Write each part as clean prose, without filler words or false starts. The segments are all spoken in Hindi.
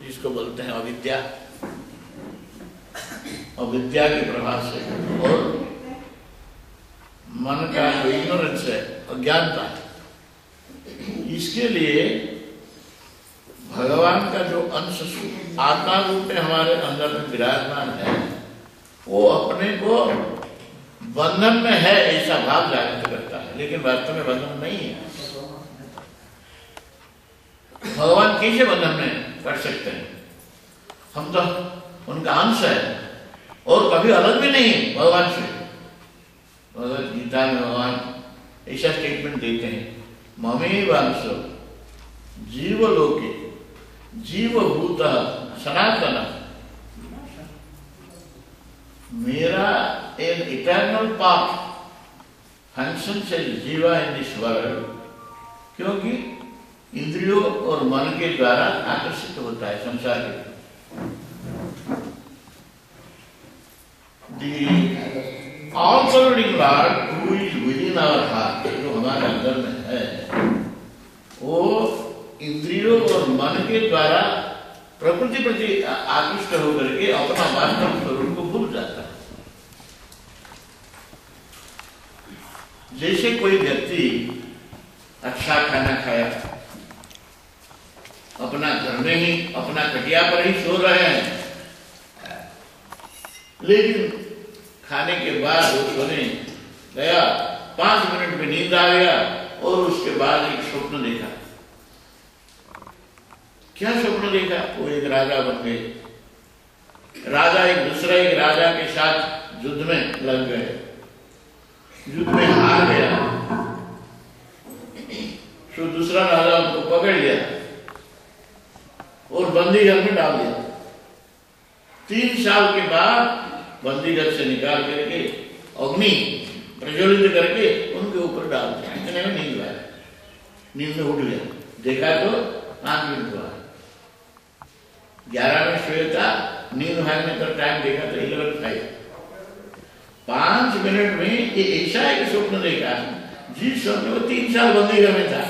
जिसको बोलते हैं अविद्या, अविद्या के प्रभाव से, और मन का जो इग्नोरेंस है, अज्ञानता, इसके लिए भगवान का जो अंश आत्मा रूप में हमारे अंदर में विराजमान है, वो अपने को बंधन में है ऐसा भाव जागृत करता है, लेकिन वास्तव में बंधन नहीं है। भगवान कैसे बंधन में कर सकते हैं? हम तो उनका अंश है और कभी अलग भी नहीं भगवान से। भगवद गीता में भगवान ऐसा स्टेटमेंट देते हैं, ममेवांश जीवलोके जीवभूत सनातन, मेरा एक इटर्नल पार्ट फंक्शंस एज जीवा इन दिस वर्ल्ड, क्योंकि इंद्रियों और मन के द्वारा आकर्षित होता है संसार के। The all-pervading Lord who is within our heart, जो हमारे अंदर में है, वो इंद्रियों और मन के द्वारा प्रकृति प्रति आकृष्ट होकर के अपना वास्तव स्वरूप को भूल जाता है। जैसे कोई व्यक्ति अच्छा खाना खाया, अपना घर में ही अपना खटिया पर ही सो रहे हैं, लेकिन खाने के बाद वो सोने गया, 5 मिनट में नींद आ गया और उसके बाद एक स्वप्न देखा। क्या स्वप्न देखा? वो एक राजा बन गए। राजा एक राजा के साथ युद्ध में लग गए, युद्ध में हार गया, तो दूसरा राजा उनको पकड़ लिया और बंदीगढ़ में डाल दिया। 3 साल के बाद बंदीगढ़ से निकाल करके अग्नि प्रज्वलित करके उनके ऊपर डाल दिया। इतने में नींद आया, नींद में उठ गया, देखा तो 5 मिनट हुआ, 11 में सोया था, नींद भागने का टाइम देखा तो 11:05। 5 मिनट में ये ऐसा एक स्वप्न देखा जिस स्वप्न में 3 साल बंदीगढ़ में था,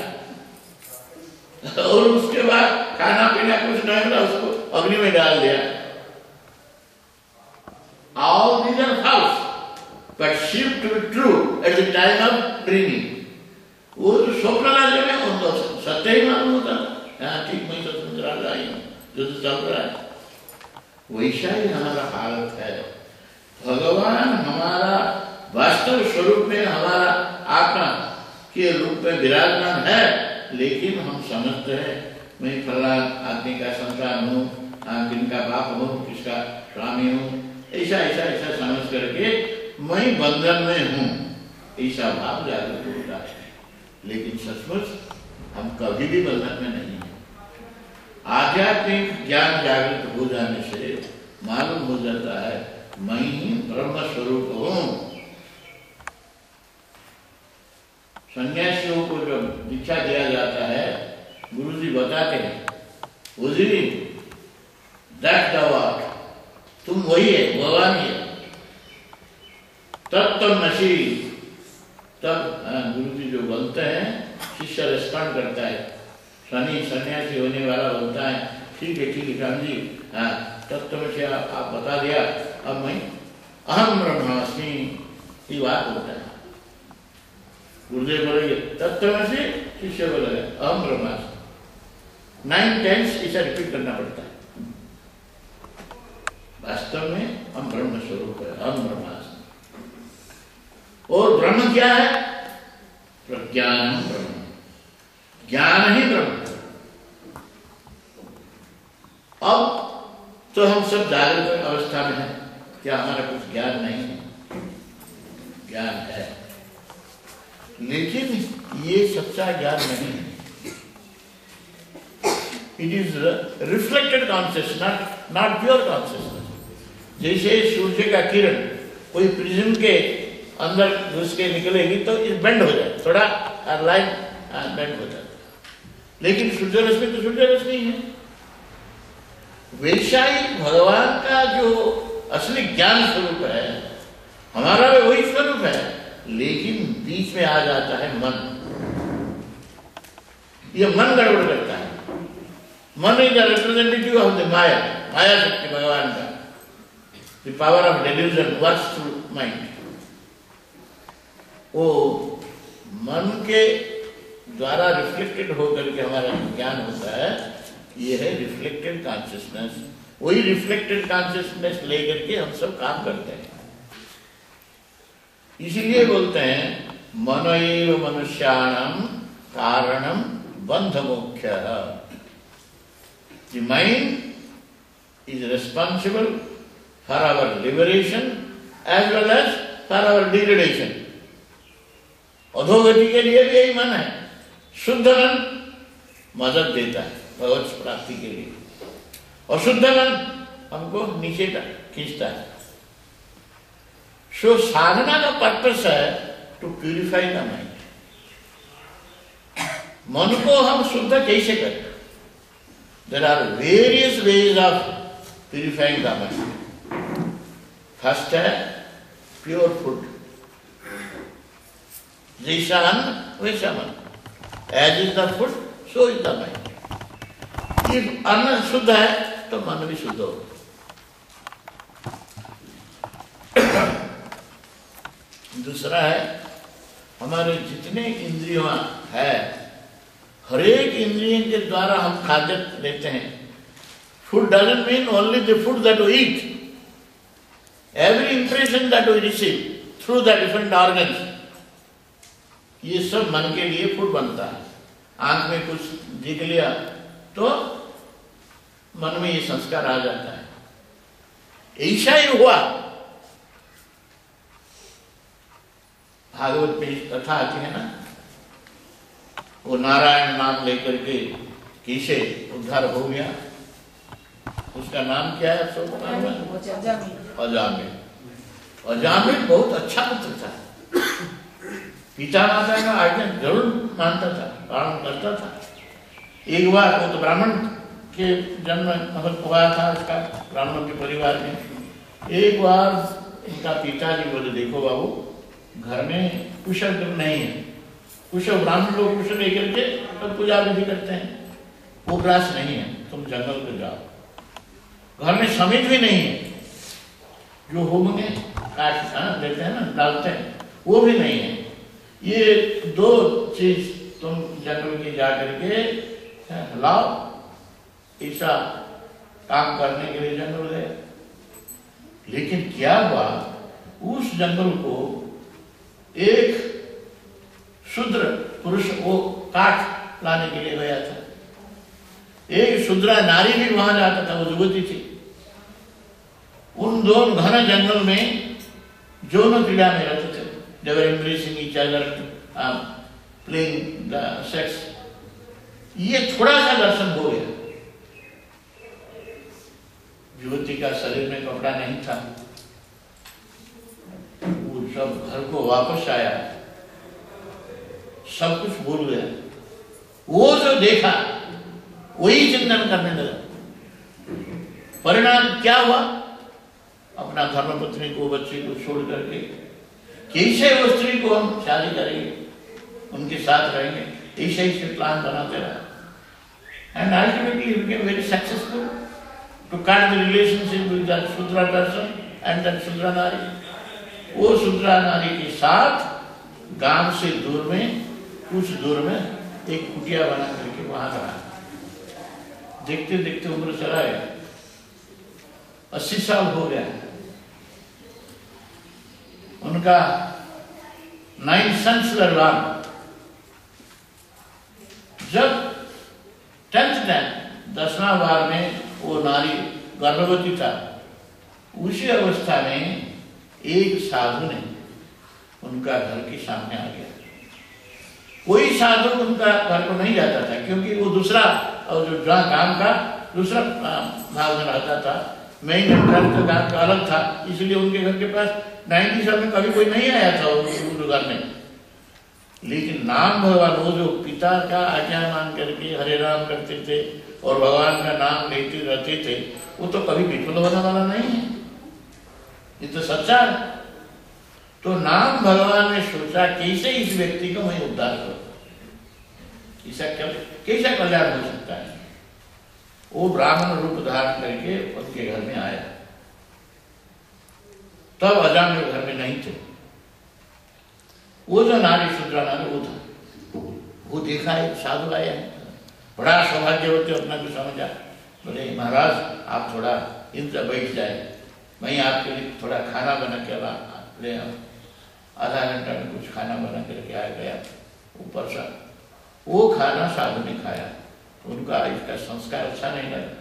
और उसके बाद खाना पीना कुछ नहीं मिला, उसको अग्नि में डाल दिया। All these are false, but seem to be true at the time of dreaming. वो जो स्वप्न राज्य में उनको सत्य ही मालूम होता, हाँ ठीक, मैं तो समझ रहा हूँ जो तो चल रहा है। वैसा ही हमारा हालत है। भगवान हमारा वास्तव स्वरूप में हमारा आत्मा के रूप में विराजमान है, लेकिन हम समझते हैं मैं फला आदमी का संतान हूँ, किनका बाप हूँ, किसका स्वामी हूँ, ऐसा ऐसा ऐसा समझ करके मैं बंधन में हूँ, ऐसा भाव जागृत होता है। लेकिन सचमुच हम कभी भी बंधन में नहीं है। आध्यात्मिक ज्ञान जागृत हो जाने से मालूम हो जाता है मैं ही ब्रह्म स्वरूप हूँ। सन्यासियों को जब दीक्षा दिया जाता है, गुरुजी बताते हैं, उजी दैट द व्हाट, तुम वही है, भगवान ही है, तब नशी। तब गुरुजी जो बोलते हैं, शिष्य रेस्पॉन्ड करता है, सन्यासी होने वाला बोलता है ठीक है स्वामी जी, हाँ तत्वमसी आप बता दिया, अब मैं अहम ब्रह्मास्मि, ये बात होता है। गुरुदेव बोलेंगे तत्वमसी, शिष्य बोलेगा अहम ब्रह्मास्मि। 9 टाइम्स इसे रिपीट करना पड़ता है। वास्तव में हम ब्रह्म स्वरूप है, हम ब्रह्मास्मि। और ब्रह्म क्या है? प्रज्ञान ब्रह्म, ज्ञान ही ब्रह्म। अब तो हम सब जागृत अवस्था में हैं, क्या हमारा कुछ ज्ञान नहीं है? ज्ञान है, लेकिन ये सच्चा ज्ञान नहीं है। It is reflected consciousness, not pure consciousness. जैसे सूर्य का किरण कोई प्रिज्म के अंदर घुस के निकलेगी तो इस बेंड हो जाए, थोड़ा लाइन बेंड हो जाता है, लेकिन सूर्य रश्मि तो सूर्य रश्मि है। वैसा ही भगवान का जो असली ज्ञान स्वरूप है, हमारा भी वही स्वरूप है, लेकिन बीच में आ जाता है मन। यह मन गड़बड़ करता है। मन is the representative of the maya, माया शक्ति भगवान का। The power of delusion works through mind. वो मन के द्वारा रिफ्लेक्टेड होकर के हमारा ज्ञान होता है, ये है रिफ्लेक्टेड कॉन्शियसनेस। वही रिफ्लेक्टेड कॉन्शियसनेस लेकर के हम सब काम करते हैं। इसीलिए बोलते हैं मनोएव मनुष्याणाम कारणम बंध मोक्षः। The mind is responsible for our liberation as well as for our degradation. अधोगति के लिए भी यही मन है। शुद्ध मन मदद देता है भगवत प्राप्ति के लिए, और शुद्ध मन हमको नीचे खींचता है। सो साधना का पर्पस है टू प्यूरिफाई द माइंड। मन को हम शुद्ध कैसे करें? There are various ways of purifying the mind. First है प्योर फूड, जैसा अन्न वैसा मन। As is the food so is the mind. ये अन्न शुद्ध है तो मन भी शुद्ध होगा। दूसरा है हमारे जितने इंद्रियां है, हर एक इंद्रियों के द्वारा हम खाद्य लेते हैं। Food doesn't mean only the food that we eat. Every impression that we receive through the different organs, ये सब मन के लिए फूड बनता है। आंख में कुछ दिख लिया तो मन में ये संस्कार आ जाता है। ऐसा ही हुआ। भागवत में कथा आती है ना, वो नारायण नाम लेकर के कैसे उद्धार हो गया। उसका नाम क्या है? अजामिल। अजामिल बहुत अच्छा पुत्र था। पिता माता का आज्ञा जरूर मानता था, पालन करता था। एक बार वो तो ब्राह्मण के जन्म हुआ था उसका, ब्राह्मण के परिवार में। एक बार इनका पिताजी बोले, देखो बाबू, घर में कुशल तुम नहीं है। कुशल ब्राह्मण लोग कुशल लेकर के सब पूजा विधि करते हैं। वो ग्रास नहीं है, तुम जंगल में जाओ। घर में समित भी नहीं है, जो होम में काट देते हैं ना, डालते हैं, वो भी नहीं है। ये दो चीज तुम जंगल में जा करके लाओ। ऐसा काम करने के लिए जंगल गए। लेकिन क्या हुआ, उस जंगल को एक शूद्र पुरुष वो काठ लाने के लिए गया था। एक शूद्रा नारी भी वहां जाता था, वो युवती थी। उन दोनों घने जंगल में दोनों क्रीड़ा में रहते थे। They were embracing each other, playing the sex. ये थोड़ा सा दर्शन हो गया। युवती का शरीर में कपड़ा नहीं था। वो सब घर को वापस आया, सब कुछ भूल गया। वो जो देखा वही चिंतन करने लगा। परिणाम क्या हुआ? अपना धर्मपत्नी को, बच्चे को छोड़ करके कैसे वो स्त्री को हम शादी करेंगे, उनके साथ रहेंगे, ऐसे ऐसे प्लान बनाते रहा। And ultimately he became very successful to cut the relationship with that Shudra person and that Shudra नारी। वो शूद्रा नारी के साथ गांव से दूर में, कुछ दूर में एक कुटिया बना करके वहां रहा। देखते देखते उम्र चला गया, 80 साल हो गया। उनका 9 sons were born। जब 10th दिन 10वां बार में वो नारी गर्भवती था, उसी अवस्था में एक साधु ने उनका घर के सामने आ गया। कोई साधु उनका घर को नहीं जाता था, क्योंकि वो दूसरा, और जो गांव का दूसरा भाग में रहता था। मेन एंट्रेंस तो गांव का अलग था, इसलिए उनके घर के पास 90 साल में कभी कोई नहीं आया था उस घर में। लेकिन नाम भगवान, वो जो पिता का आज्ञा मान करके हरे राम करते थे और भगवान का नाम लेते रहते थे, वो तो कभी विफल होने वाला नहीं है। ये तो सच्चा है। तो नाम भगवान ने सोचा कैसे इस व्यक्ति को मैं उद्धार करूं, कैसा कल्याण हो सकता है। वो ब्राह्मण रूप धारण करके उनके घर में आया। तब अजामिल घर में नहीं थे। वो जो नारी शूद्रा नारी वो था, वो देखा एक साधु आया है, बड़ा सौभाग्यवती अपना भी समझा। बोले महाराज आप थोड़ा इंतजार बैठ जाए, मैं आपके लिए थोड़ा खाना बना के ले आऊं। आधा घंटा में कुछ खाना बना करके आ गया ऊपर से। वो खाना साधु ने खाया, उनका इसका संस्कार अच्छा नहीं लगा।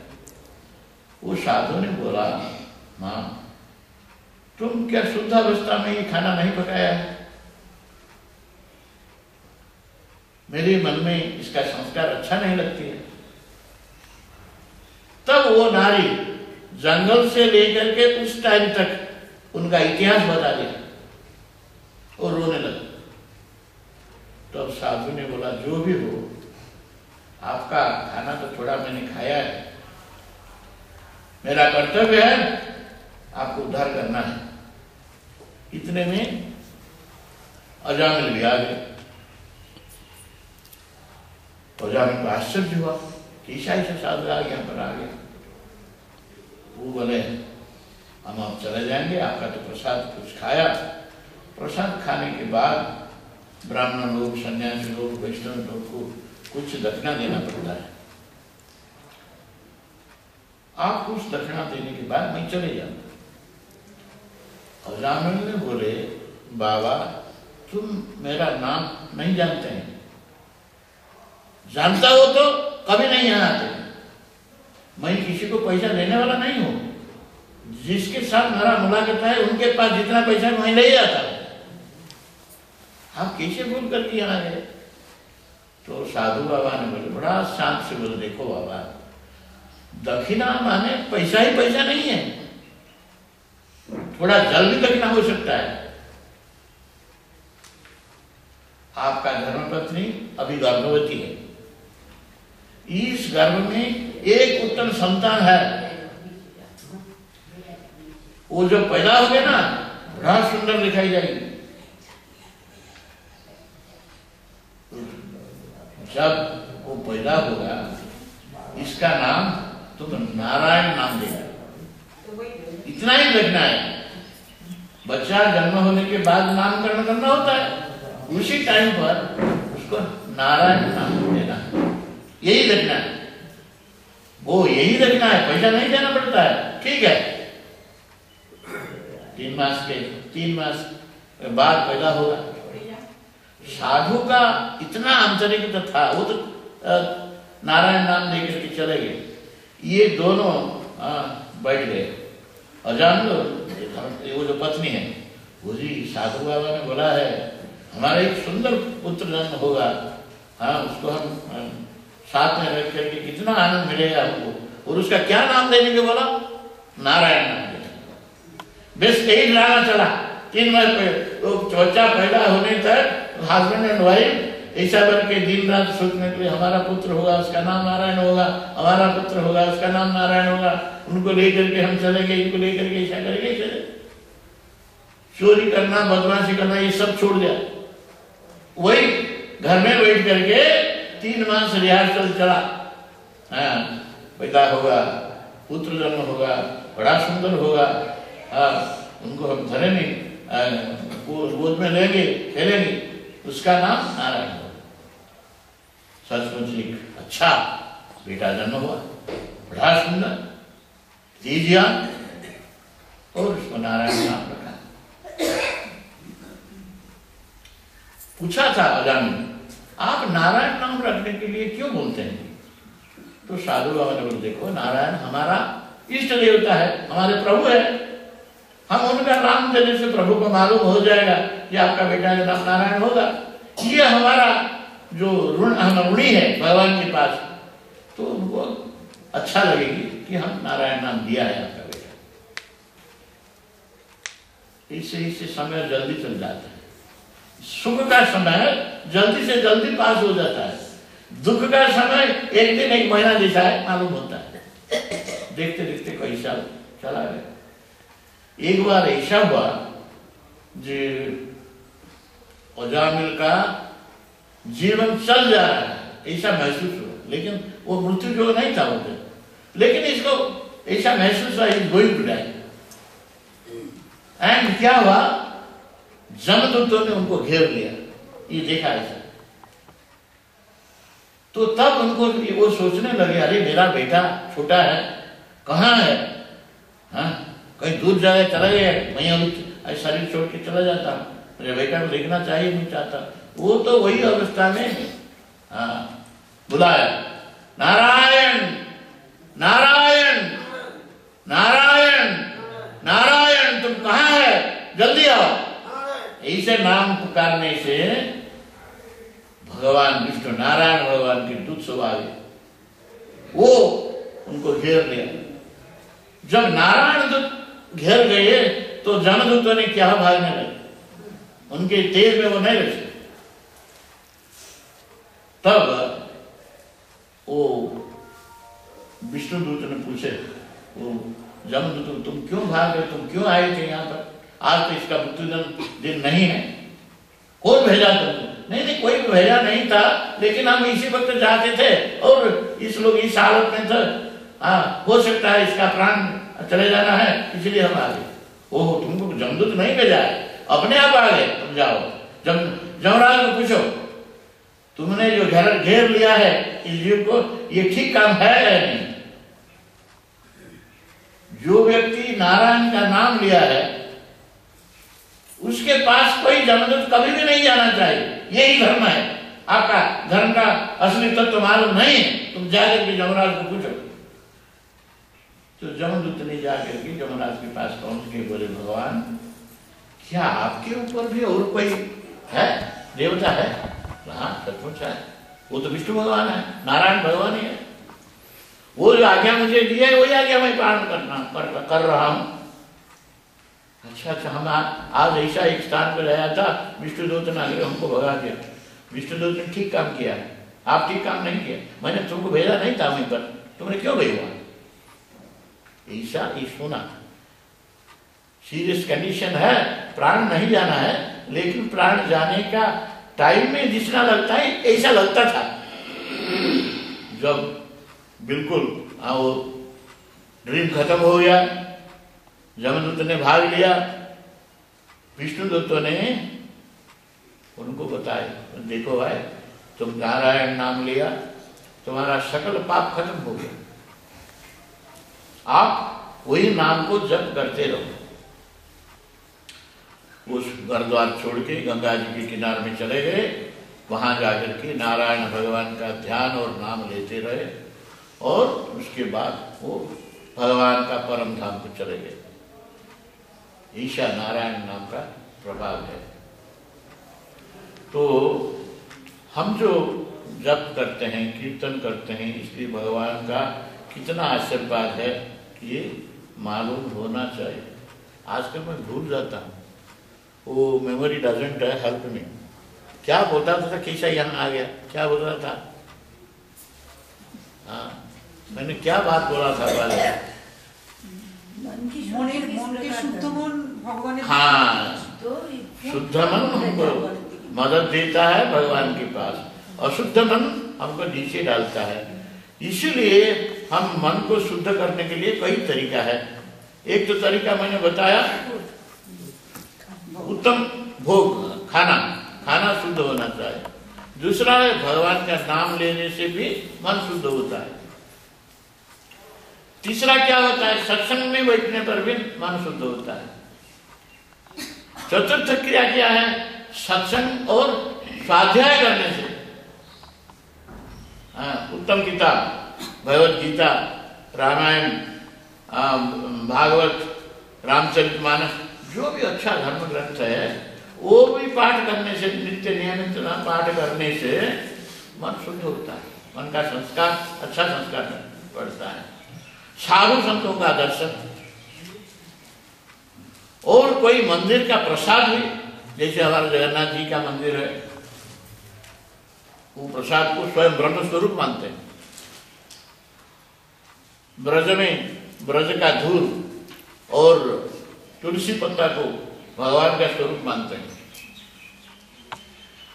वो साधु ने बोला माँ तुम क्या शुद्धावस्था में ये खाना नहीं पकाया है? मेरे मन में इसका संस्कार अच्छा नहीं लगती है। तब वो नारी जंगल से लेकर के उस टाइम तक उनका इतिहास बता दिया और रोने लगा। तब साधु ने बोला जो भी हो, आपका खाना तो थोड़ा मैंने खाया है, मेरा कर्तव्य है आपको उद्धार करना है। इतने में अजामिल भी आ गए। अजामिल को आश्चर्य हुआ कि ईसाई से साधु आ यहाँ पर आ गया। वो बोले हम आप चले जाएंगे, आपका तो प्रसाद कुछ खाया। प्रसाद खाने के बाद ब्राह्मण लोग, सन्यासी लोग, वैष्णव लोग को कुछ दक्षिणा देना पड़ता है। आप कुछ दक्षिणा देने के बाद मैं चले जाऊंगा। अजामिल ने बोले बाबा तुम मेरा नाम नहीं जानते हैं, जानता हो तो कभी नहीं यहाँ आते। मैं किसी को पैसा देने वाला नहीं हूं, जिसके साथ मेरा मुलाकात है उनके पास जितना पैसा मैं ले आता हूं। आप कैसे भूल करके यहाँ गए? तो साधु बाबा ने बोले बड़ा शांत से बोले देखो बाबा दक्षिणा माने पैसा ही पैसा नहीं है, थोड़ा जल भी दक्षिणा हो सकता है। आपका धर्मपत्नी अभी गर्भवती है, इस गर्भ में एक उत्तम संतान है, वो जो पैदा हो गया ना बड़ा सुंदर दिखाई जाएगी। जब वो पैदा होगा इसका नाम तुम नारायण नाम देना, इतना ही रखना है। बच्चा जन्म होने के बाद नामकरण करना होता है, उसी टाइम पर उसको नारायण नाम देना, यही रखना है। वो यही रखना है, पैसा नहीं देना पड़ता है। ठीक है 3 मास बाद पैदा होगा। साधु का इतना आंतरिक था, वो तो नारायण नाम देकर के चले गए। ये दोनों बैठ गए। अजामिल वो जो पत्नी है वो जी साधु बाबा ने बोला है हमारा एक सुंदर पुत्र जन्म होगा, हाँ उसको हम साथ में रख करके कितना आनंद मिलेगा हमको। और उसका क्या नाम देने के बोला? नारायण नाम देने। बस यही ड्रामा चला 3 माह तो चौचा पैदा होने तक हस्बैंड एंड वाइफ ऐसा बन के दिन रात सोचने के लिए हमारा पुत्र होगा उसका नाम नारायण होगा, हमारा पुत्र होगा उसका नाम नारायण होगा। उनको लेकर के हम चलेंगे, इनको लेकर के ऐसा करेंगे। चले चोरी करना, बदमाशी करना ये सब छोड़ दिया। वही घर में बैठ करके 3 माह से रिहर्सल चला। पैदा होगा, पुत्र जन्म होगा, बड़ा सुंदर होगा। उनको हम धरेंगे, गोद में लेंगे, खेलेंगे, उसका नाम नारायण होगा। सचमुच एक अच्छा बेटा जन्म हुआ, बड़ा सुंदर, तेजियान, और उसको नारायण नाम रखा। पूछा था अजामिल आप नारायण नाम रखने के लिए क्यों बोलते हैं? तो साधु बाबा ने बोले देखो नारायण हमारा इष्ट देवता है, हमारे प्रभु है। हम उनका नाम देने से प्रभु को मालूम हो जाएगा कि आपका बेटा का नाम नारायण होगा। ये हमारा जो ऋण हम ऋणी है भगवान के पास, तो उनको अच्छा लगेगी कि हम नारायण नाम दिया है आपका बेटा। इससे समय जल्दी चल जाता है। सुख का समय जल्दी से जल्दी पास हो जाता है, दुख का समय 1 दिन 1 महीना जैसा है मालूम होता है। देखते देखते कई साल चला गया। एक बार ऐसा हुआ जो अजामिल का जीवन चल जा रहा है ऐसा महसूस हुआ, लेकिन वो मृत्यु जो नहीं था उसे। लेकिन इसको ऐसा महसूस हुआ is going to die. And क्या हुआ, जमदूतों ने उनको घेर लिया, ये देखा ऐसा। तो तब उनको वो सोचने लगे, अरे मेरा बेटा छोटा है, कहाँ है, हाँ कहीं दूर जगह चला गया, मैं अभी शरीर छोड़ के चला जाता हूँ, मेरे बेटा को देखना चाहिए, नहीं चाहता। वो तो वही अवस्था में हाँ बुलाया, नारायण नारायण नारायण नारायण, तुम कहाँ है, जल्दी आओ। ऐसे नाम पुकारने से भगवान विष्णु नारायण भगवान के दूत सब आ गए, वो उनको घेर लिया। जब नारायण दूत घेर गए तो जमदूतों ने क्या भागने लगे, उनके तेज में वो नहीं रहे। तब वो विष्णुदूत ने पूछे, वो जमदूत, तुम क्यों भाग गए, तुम क्यों आए थे यहाँ पर, आज तो इसका मृत्युदंड दिन नहीं है, कौन भेजा तुमको? नहीं नहीं कोई भेजा नहीं था, लेकिन हम इसी वक्त जाते थे और इस लोग इस हालत में थे, हाँ हो सकता है इसका प्राण चले जाना है, इसलिए हम आ गए। ओह तुमको जमदूत नहीं भेजा है, अपने आप आ गए, तुम जाओ। जमराज को पूछो, तुमने जो घेर लिया है इस जीव को, ये ठीक काम है या नहीं? जो व्यक्ति नारायण का नाम लिया है उसके पास कोई जमदूत कभी भी नहीं जाना चाहिए, यही धर्म है। आपका धर्म का असली तत्व मालूम नहीं, तुम जाकर के जमराज को पूछो। तो जमदूत ने जाकर के जमराज के पास पहुंच के बोले, भगवान क्या आपके ऊपर भी और कोई है, देवता है? हाँ सचमुच है, वो तो विष्णु भगवान है, नारायण भगवान ही है। वो जो आज्ञा मुझे दी है वही आज्ञा मैं पालन कर रहा हूं। अच्छा हम आज ऐसा एक स्थान पर आया था, विष्णुदूत ने आगे हमको भगा दिया। विष्णुदूत ने ठीक काम किया, आप ठीक काम नहीं किया, मैंने तुमको भेजा नहीं था वहीं पर, तुमने क्यों भेजा? ऐसा ही सुना, सीरियस कंडीशन है, प्राण नहीं जाना है, लेकिन प्राण जाने का टाइम में जितना लगता है ऐसा लगता था। जब बिल्कुल वो ड्रीम खत्म हो गया, जमदूत ने भाग लिया, विष्णुदूतों ने उनको बताया, देखो भाई तुम नारायण नाम लिया, तुम्हारा सकल पाप खत्म हो गया, आप वही नाम को जप करते रहो। उस घर द्वार छोड़ के गंगा जी के किनारे में चले गए, वहां जाकर के नारायण भगवान का ध्यान और नाम लेते रहे, और उसके बाद वो भगवान का परम धाम को चले गए। ईशा नारायण नाम का प्रभाव है। तो हम जो जप करते हैं, कीर्तन करते हैं, इसलिए भगवान का कितना आशीर्वाद है ये मालूम होना चाहिए। आजकल मैं भूल जाता हूँ, वो मेमोरी डजंट हेल्प मी। क्या बोलता था, कैसा यहाँ आ गया, क्या बोल रहा था? हाँ मैंने क्या बात बोला था पहले? हाँ शुद्ध मन हमको मदद देता है भगवान के पास, अशुद्ध मन हमको नीचे डालता है। इसीलिए हम मन को शुद्ध करने के लिए कई तरीका है। एक तो तरीका मैंने बताया, उत्तम भोग खाना शुद्ध होना चाहिए। दूसरा है भगवान का नाम लेने से भी मन शुद्ध होता है। तीसरा क्या होता है, सत्संग में बैठने पर भी मन शुद्ध होता है। चतुर्थ क्रिया क्या है, सत्संग और स्वाध्याय करने से। उत्तम किताब भगवत गीता, रामायण, भागवत, रामचरितमानस, जो भी अच्छा धर्म ग्रंथ है वो भी पाठ करने से, नित्य नियमित पाठ करने से मन शुद्ध होता है, मन का संस्कार अच्छा संस्कार पड़ता है। साधु संतों का दर्शन, और कोई मंदिर का प्रसाद भी, जैसे हमारे जगन्नाथ जी का मंदिर है, वो प्रसाद को स्वयं ब्रह्म स्वरूप मानते हैं। ब्रज में ब्रज का धूल और तुलसी पत्ता को भगवान का स्वरूप मानते हैं।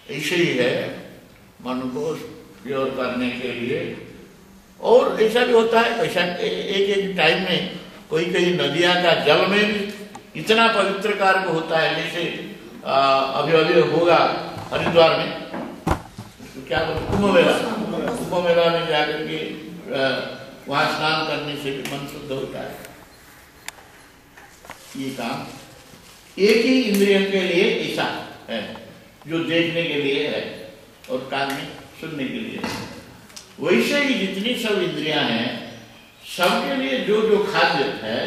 ऐसे ही है मन को प्योर करने के लिए और ऐसा भी होता है, ऐसा एक एक टाइम में कोई कई नदियां का जल में भी इतना पवित्र कार्य होता है, जैसे अभी अभी होगा हरिद्वार में, क्या बोलते कुंभ मेला में जाकर के वहां स्नान करने से भी मन शुद्ध होता है। ये काम एक ही इंद्रियों के लिए ऐसा है, जो देखने के लिए है और कान में सुनने के लिए है। वैसे ही जितनी सब इंद्रियां हैं, सबके लिए जो जो खाद्य है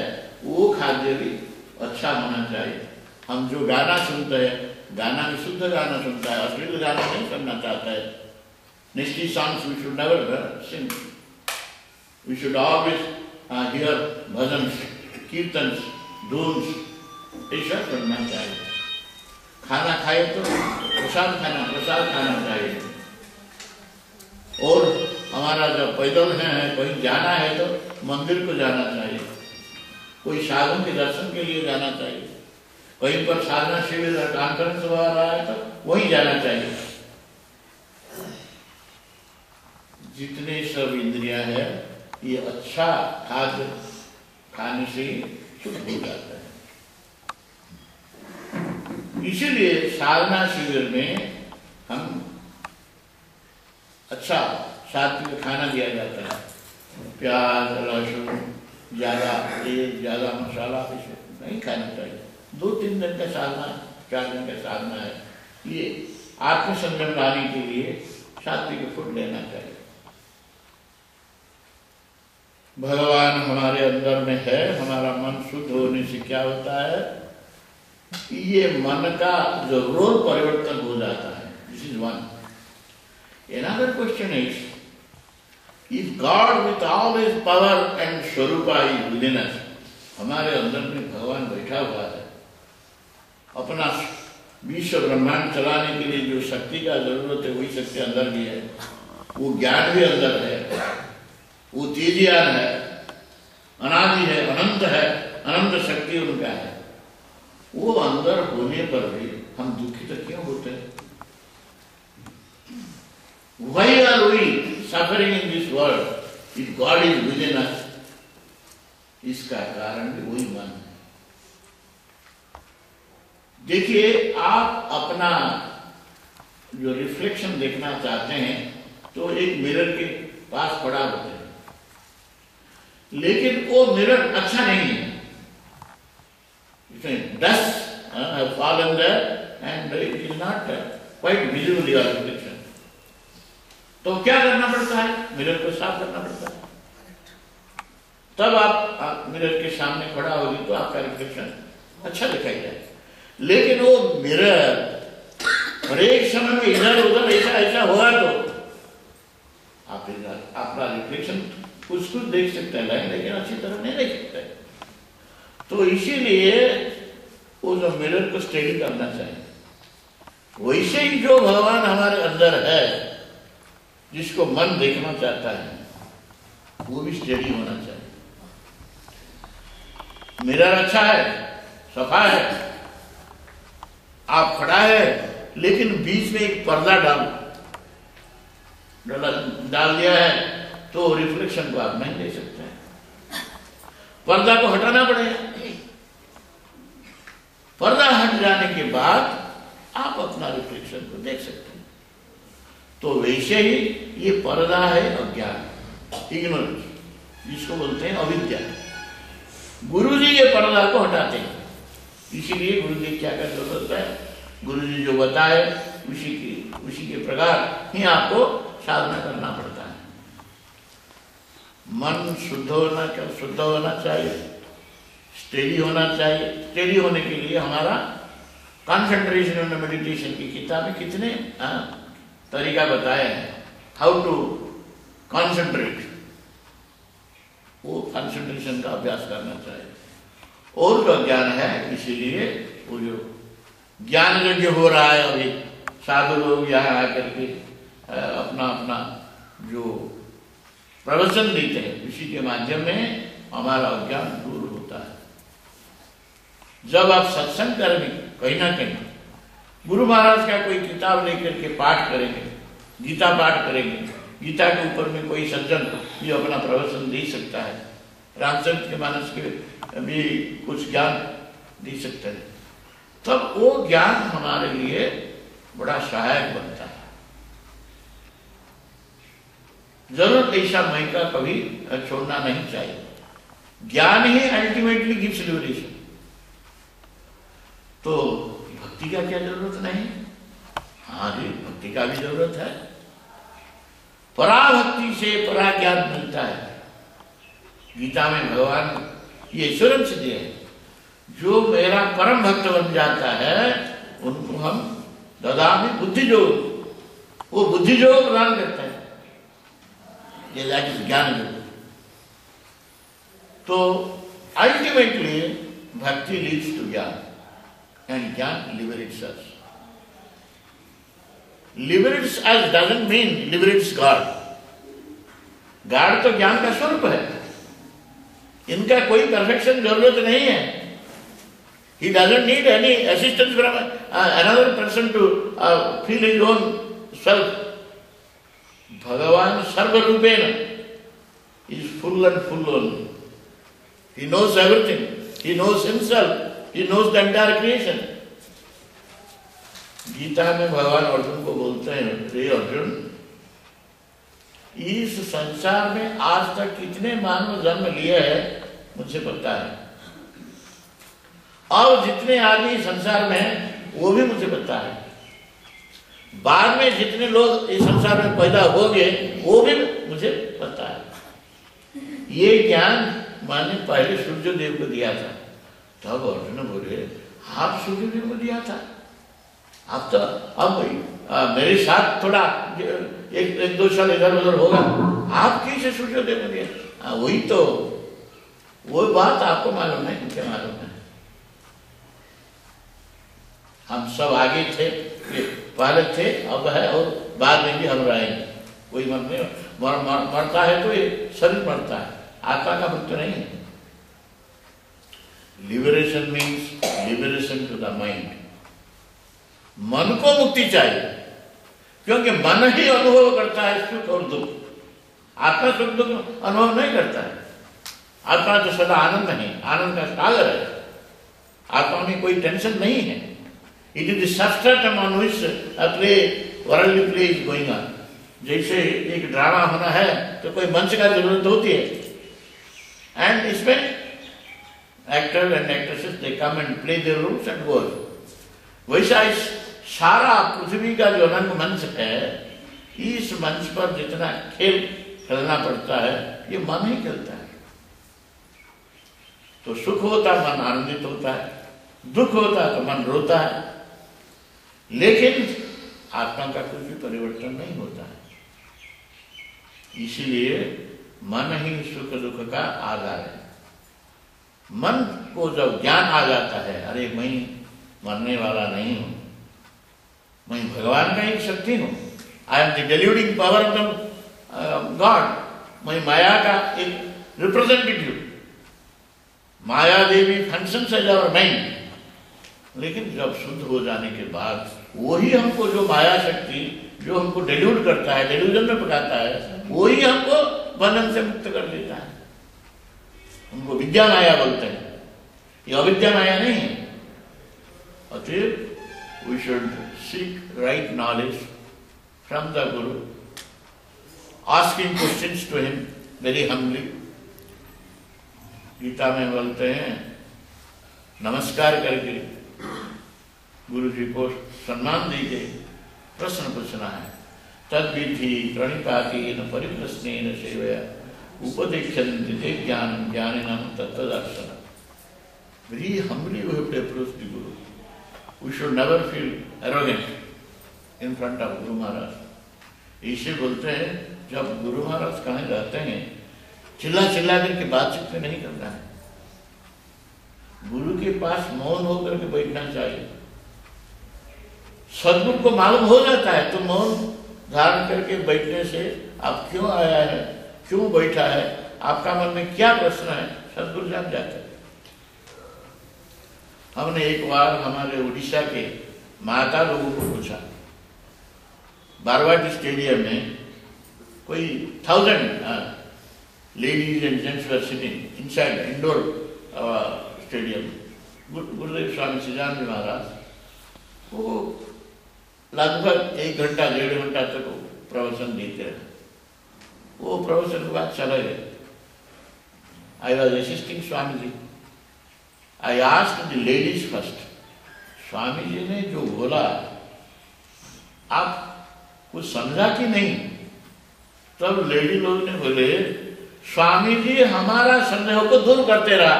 वो खाद्य भी अच्छा होना चाहिए। हम जो गाना सुनते हैं, गाना भी शुद्ध गाना सुनता है, अश्लील गाना नहीं सुनना चाहता है। Nasty songs we should never sing. We should always hear bhajans, kirtans, धूम्स, ऐसा करना चाहिए। खाना खाए तो प्रसाद खाना चाहिए। और हमारा जब पैदल है कहीं जाना है तो मंदिर को जाना चाहिए, कोई साधु के दर्शन के लिए जाना चाहिए, कहीं पर साधना शिविर कॉन्फ्रेंस हो रहा है तो वहीं जाना चाहिए। जितने सब इंद्रियां हैं ये अच्छा खाद्य खाने से शुद्ध हो जाता है। इसीलिए साधना शिविर में हम अच्छा सात्विक खाना दिया जाता है, प्याज लहसुन ज्यादा तेल ज्यादा मसाला इसे नहीं खाना चाहिए। 2-3 दिन का साधना 4 दिन का साधना है, ये आत्मसंयम लाने के लिए सात्विक फूड लेना चाहिए। भगवान हमारे अंदर में है, हमारा मन शुद्ध होने से क्या होता है, ये मन का जरूर परिवर्तन हो जाता है। This is one. Another question is, if God with all His power and Swarupa is within us, हमारे अंदर में भगवान बैठा हुआ है, अपना विश्व ब्रह्मांड चलाने के लिए जो शक्ति का जरूरत है वही शक्ति अंदर भी है, वो ज्ञान भी अंदर है, वो तेजियान है, अनादि है, अनंत है, अनंत शक्ति उनका है। वो अंदर होने पर भी हम दुखित क्यों होते हैं? Why are we suffering in this world if God is within us? इसका कारण भी वही मन है। देखिए, आप अपना जो रिफ्लेक्शन देखना चाहते हैं तो एक मिरर के पास खड़ा होते हैं, लेकिन वो मिरर अच्छा नहीं है। Dust have fallen there and it is not quite visible your reflection. तो क्या करना पड़ता है? मिरर को साफ करना पड़ता है, तब आप मिरर के सामने खड़ा होगी तो आपका रिफ्लेक्शन अच्छा दिखाई जाएगा। लेकिन वो मिरर हर एक समय में इधर उधर ऐसा हुआ तो आप अपना रिफ्लेक्शन कुछ देख सकते हैं, लेकिन अच्छी तरह नहीं देख सकते। तो इसीलिए वो जो मिरर को स्टेडी करना चाहिए। वैसे ही जो भगवान हमारे अंदर है, जिसको मन देखना चाहता है, वो भी स्टेडी होना चाहिए। मिरर अच्छा है, सफा है, आप खड़ा है, लेकिन बीच में एक पर्दा डाल दिया है तो रिफ्लेक्शन को आप नहीं देख सकते हैं। पर्दा को हटाना पड़ेगा। पर्दा हट जाने के बाद आप अपना रिफ्लेक्शन को देख सकते हैं। तो वैसे ही ये पर्दा है अज्ञान, इग्नोरेंस, जिसको बोलते हैं अविद्या। गुरुजी ये पर्दा को हटाते हैं। इसीलिए गुरुजी क्या कर जरूरत है, गुरुजी जो बताए उसी के प्रकार ही आपको साधना करना पड़ता है। मन शुद्ध होना चाहिए, स्टेडी होना चाहिए। स्टेडी होने के लिए हमारा कंसंट्रेशन और मेडिटेशन की किताब में कितने तरीका बताए हैं, हाउ टू कंसंट्रेट। वो कंसंट्रेशन का अभ्यास करना चाहिए। और जो ज्ञान है, इसीलिए वो जो ज्ञान यज्ञ हो रहा है अभी, साधु लोग यहाँ आकर के अपना जो प्रवचन देते हैं, इसी के माध्यम में हमारा अज्ञान दूर होता है। जब आप सत्संग करेंगे, कहीं ना कहीं गुरु महाराज का कोई किताब लेकर के पाठ करेंगे, गीता पाठ करेंगे, गीता के ऊपर में कोई सज्जन भी अपना प्रवचन दे सकता है, रामचरित के मानस के भी कुछ ज्ञान दे सकते हैं, तब वो ज्ञान हमारे लिए बड़ा सहायक बनता है। जरूर ऐसा मौका कभी छोड़ना नहीं चाहिए। ज्ञान ही अल्टीमेटली गिव्स लिबरेशन। तो भक्ति का क्या जरूरत नहीं? हाँ जी, भक्ति का भी जरूरत है। पराभक्ति से परा ज्ञान मिलता है। गीता में भगवान ये एश्योरेंस दिए है, जो मेरा परम भक्त बन जाता है उनको हम ददामि बुद्धि योग, वो बुद्धि योग प्रदान करता है, ये ज्ञान योग। तो अल्टीमेटली भक्ति लीड्स टू ज्ञान, एंड ज्ञान liberates us. Liberates us doesn't mean liberates God. God तो ज्ञान का स्वरूप है, इनका कोई परफेक्शन जरूरत नहीं है। He doesn't need any assistance from another person to feel his own self. Bhagavan sarva-rupena is full and full only. He knows everything. He knows himself. He knows the entire creation. Gita में भगवान अर्जुन को बोलते हैं, हे अर्जुन, इस संसार में आज तक कितने मानव जन्म लिए हैं मुझे पता है, और जितने आदमी संसार में हैं वो भी मुझे पता है, बाद में जितने लोग इस संसार में पैदा होंगे वो भी मुझे पता है। ये ज्ञान मैंने पहले सूर्यदेव को दिया था। तब अर्जुन बोले, आप सूर्यदेव को दिया था? आप तो अब मेरे साथ थोड़ा एक दो साल इधर उधर होगा, आप कैसे सूर्यदेव को दिया? वही तो, वो बात आपको मालूम नहीं, मुझे मालूम है। हम सब आगे थे, पहले थे, अब है, और बाद में भी हम रहेंगे। कोई मरता है तो ये शरीर मरता है, आत्मा का मुक्त नहीं है। Liberation means liberation to the mind. मन को मुक्ति चाहिए, क्योंकि मन ही अनुभव करता है सुख और दुख। आत्मा सुख दुख अनुभव नहीं करता है। आत्मा तो सदा आनंद है, आनंद का सागर है। आत्मा में कोई टेंशन नहीं है। It is the substratum on which a play, worldly play is going on. जैसे एक ड्रामा होना है तो कोई मंच का जरूरत होती है, एंड इसमें actor and actresses they come and play their roles and go. वैसा इस सारा पृथ्वी का जो अनंत मंच है, इस मंच पर जितना खेल खेलना पड़ता है ये मन ही खेलता है। तो सुख होता मन आनंदित होता है, दुख होता तो मन रोता है, लेकिन आत्मा का कुछ भी परिवर्तन नहीं होता है। इसीलिए मन ही सुख दुख का आधार है। मन को जब ज्ञान आ जाता है, अरे मैं मरने वाला नहीं हूं, मैं भगवान का एक शक्ति हूं, I am the deluding power of the God, मैं माया का एक representative. Maya Devi functions as our mind. लेकिन जब शुद्ध हो जाने के बाद वही हमको, जो माया शक्ति जो हमको डेल्यूड करता है, डेल्यूजन में पकाता है, वही हमको बंधन से मुक्त कर देता है। उनको विद्या माया बोलते हैं, ये अविद्या माया नहीं है। अतएव we should seek right knowledge from the guru, asking questions to him very humbly. Gita में बोलते हैं, नमस्कार करके गुरु जी को सम्मान दीजिए, प्रश्न पूछना है। तद्विधि प्रणिपातेन परिप्रश्नेन सेवया उपदेक्षन्ति ते ज्ञानं ज्ञानिनां तत्त्वदर्शनम्। Very humbly we have to approach the Guru. We should never feel arrogant in front of Guru Maharaj. इसे बोलते हैं, जब गुरु महाराज कहीं रहते हैं, चिल्ला चिल्ला करके बातचीत में नहीं करना है। गुरु के पास मौन होकर के बैठना चाहिए। सदगुरु को मालूम हो जाता है तो मौन धारण करके बैठने से आप क्यों आया है, क्यों बैठा है, आपका मन में क्या प्रश्न है, सदगुरु जान जाते हैं। हमने एक बार हमारे उड़ीसा के माता लोगों को पूछा, बारवाटी स्टेडियम में कोई 1000 ladies and gents were sitting inside indoor stadium. गुरुदेव स्वामी सिजानंद महाराज वो लगभग 1 घंटा 1.5 घंटा तक प्रवचन देते रहे। वो प्रवचन के बाद चले गए। I was assisting Swami ji. I asked the ladies first. Swami ji ने जो बोला आप कुछ समझा कि नहीं? तब लेडी लोग ने बोले स्वामी जी हमारा संदेह को दूर करते रहा।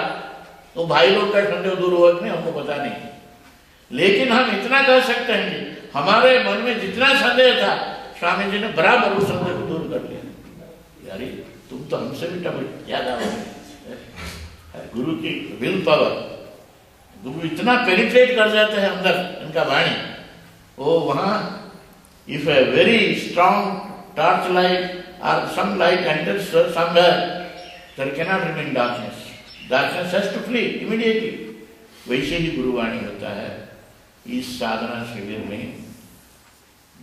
तो भाई लोग का संदेह दूर हुआ कि नहीं हमको पता नहीं, लेकिन हम इतना कह सकते हैं कि हमारे मन में जितना संदेह था स्वामी जी ने बराबर उस संदेह को दूर कर लिया। यारी तुम तो हमसे भी डबल ज्यादा हो। गुरु की विल पावर, गुरु इतना पेनिट्रेट कर जाते हैं अंदर इनका वाणी। वो वहां if a very strong torch light or some light enters somewhere, there cannot remain darkness. Darkness has to flee immediately. वैसे ही गुरुवाणी होता है। इस साधना शिविर में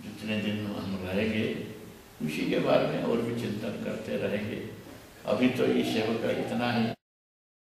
जितने दिन हम रहेंगे उसी के बारे में और भी चिंतन करते रहेंगे। अभी तो ये सेवा का इतना ही